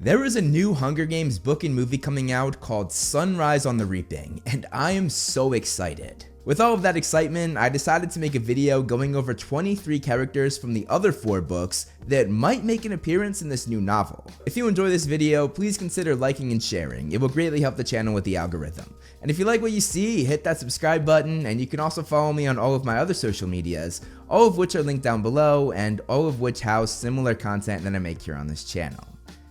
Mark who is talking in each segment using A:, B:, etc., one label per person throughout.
A: There is a new Hunger Games book and movie coming out called Sunrise on the Reaping, and I am so excited. With all of that excitement, I decided to make a video going over 23 characters from the other 4 books that might make an appearance in this new novel. If you enjoy this video, please consider liking and sharing. It will greatly help the channel with the algorithm. And if you like what you see, hit that subscribe button, and you can also follow me on all of my other social medias, all of which are linked down below, and all of which house similar content that I make here on this channel.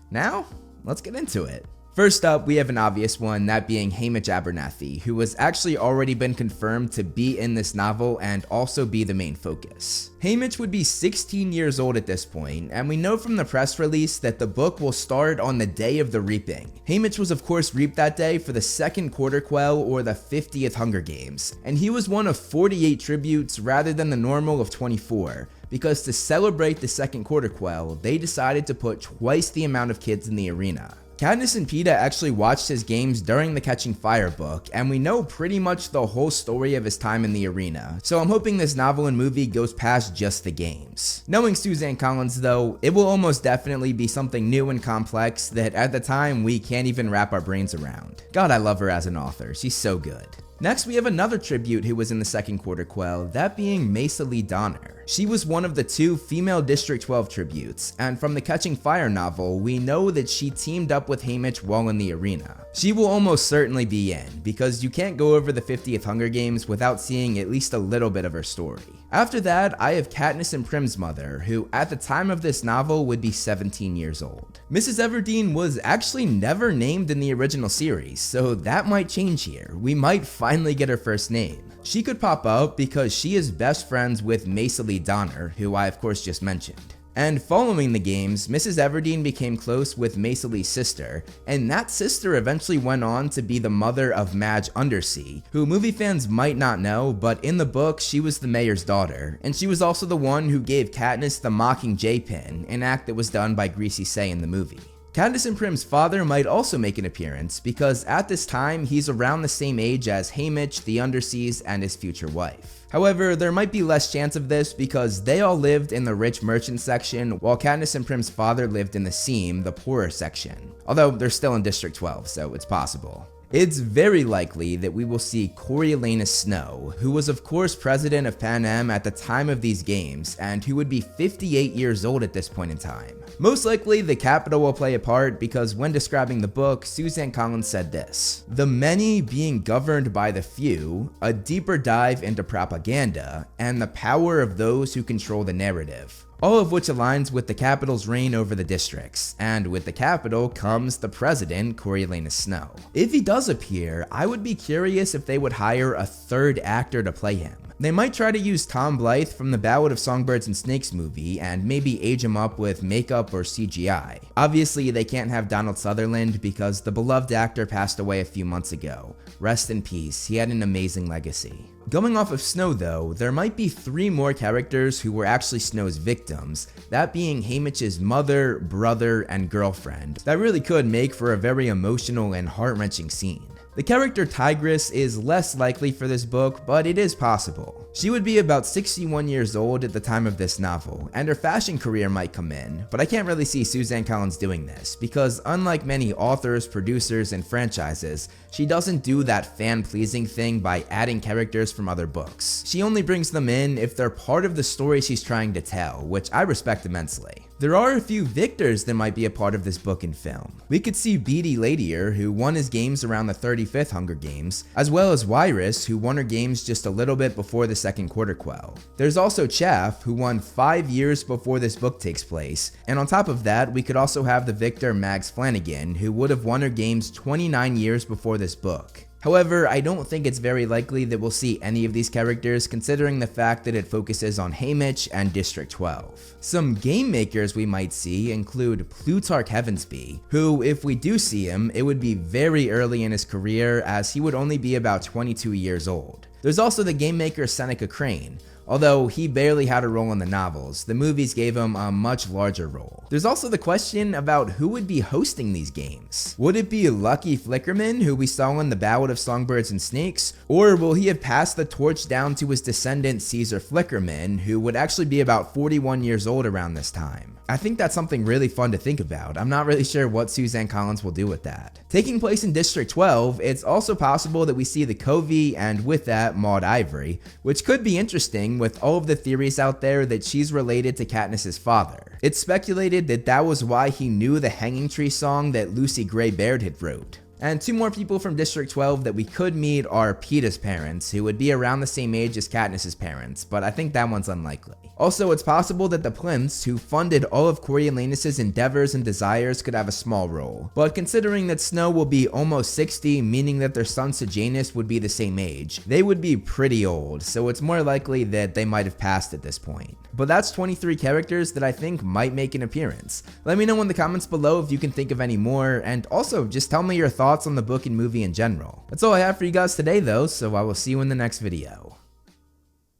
A: Now, let's get into it. First up, we have an obvious one, that being Haymitch Abernathy, who has actually already been confirmed to be in this novel and also be the main focus. Haymitch would be 16 years old at this point, and we know from the press release that the book will start on the day of the reaping. Haymitch was of course reaped that day for the second quarter quell, or the 50th Hunger Games, and he was one of 48 tributes rather than the normal of 24. Because to celebrate the second quarter quell, they decided to put twice the amount of kids in the arena. Katniss and Peeta actually watched his games during the Catching Fire book, and we know pretty much the whole story of his time in the arena, so I'm hoping this novel and movie goes past just the games. Knowing Suzanne Collins though, it will almost definitely be something new and complex that at the time we can't even wrap our brains around. God, I love her as an author, she's so good. Next, we have another tribute who was in the second quarter quell, that being Mesa Lee Donner. She was one of the 2 female District 12 tributes, and from the Catching Fire novel, we know that she teamed up with Haymitch while in the arena. She will almost certainly be in, because you can't go over the 50th Hunger Games without seeing at least a little bit of her story. After that, I have Katniss and Prim's mother, who at the time of this novel would be 17 years old. Mrs. Everdeen was actually never named in the original series, so that might change here. We might finally get her first name. She could pop up because she is best friends with Mesa Lee Donner, who I of course just mentioned. And following the games, Mrs. Everdeen became close with Mesa Lee's sister, and that sister eventually went on to be the mother of Madge Undersea, who movie fans might not know, but in the book she was the mayor's daughter, and she was also the one who gave Katniss the Mockingjay pin, an act that was done by Greasy Say in the movie. Katniss and Prim's father might also make an appearance, because at this time he's around the same age as Haymitch, the Underseas, and his future wife. However, there might be less chance of this because they all lived in the rich merchant section, while Katniss and Prim's father lived in the seam, the poorer section. Although they're still in District 12, so it's possible. It's very likely that we will see Coriolanus Snow, who was of course president of Panem at the time of these games, and who would be 58 years old at this point in time. Most likely, the Capitol will play a part because when describing the book, Suzanne Collins said this: "The many being governed by the few, a deeper dive into propaganda, and the power of those who control the narrative." All of which aligns with the Capitol's reign over the districts, and with the Capitol comes the president, Coriolanus Snow. If he does appear, I would be curious if they would hire a third actor to play him. They might try to use Tom Blythe from the Ballad of Songbirds and Snakes movie and maybe age him up with makeup or CGI. Obviously, they can't have Donald Sutherland because the beloved actor passed away a few months ago. Rest in peace, he had an amazing legacy. Going off of Snow though, there might be 3 more characters who were actually Snow's victims, that being Haymitch's mother, brother, and girlfriend. That really could make for a very emotional and heart-wrenching scene. The character Tigress is less likely for this book, but it is possible. She would be about 61 years old at the time of this novel, and her fashion career might come in, but I can't really see Suzanne Collins doing this, because unlike many authors, producers, and franchises, she doesn't do that fan-pleasing thing by adding characters from other books. She only brings them in if they're part of the story she's trying to tell, which I respect immensely. There are a few victors that might be a part of this book and film. We could see Beady Ladier, who won his games around the 35th Hunger Games, as well as Wyrus, who won her games just a little bit before the second quarter quell. There's also Chaff, who won 5 years before this book takes place, and on top of that, we could also have the victor Mags Flanagan, who would have won her games 29 years before this book. However, I don't think it's very likely that we'll see any of these characters, considering the fact that it focuses on Haymitch and District 12. Some game makers we might see include Plutarch Heavensbee, who, if we do see him, it would be very early in his career as he would only be about 22 years old. There's also the game maker Seneca Crane, Although he barely had a role in the novels, the movies gave him a much larger role. There's also the question about who would be hosting these games. Would it be Lucky Flickerman, who we saw in the Ballad of Songbirds and Snakes, or will he have passed the torch down to his descendant Caesar Flickerman, who would actually be about 41 years old around this time? I think that's something really fun to think about. I'm not really sure what Suzanne Collins will do with that. Taking place in District 12, it's also possible that we see the Covey and with that Maude Ivory, which could be interesting with all of the theories out there that she's related to Katniss's father. It's speculated that that was why he knew the Hanging Tree song that Lucy Gray Baird had wrote. And two more people from District 12 that we could meet are Peeta's parents, who would be around the same age as Katniss's parents, but I think that one's unlikely. Also, it's possible that the Plinths, who funded all of Coriolanus' endeavors and desires, could have a small role. But considering that Snow will be almost 60, meaning that their son Sejanus would be the same age, they would be pretty old, so it's more likely that they might have passed at this point. But that's 23 characters that I think might make an appearance. Let me know in the comments below if you can think of any more, and also just tell me your thoughts on the book and movie in general. That's all I have for you guys today though, so I will see you in the next video.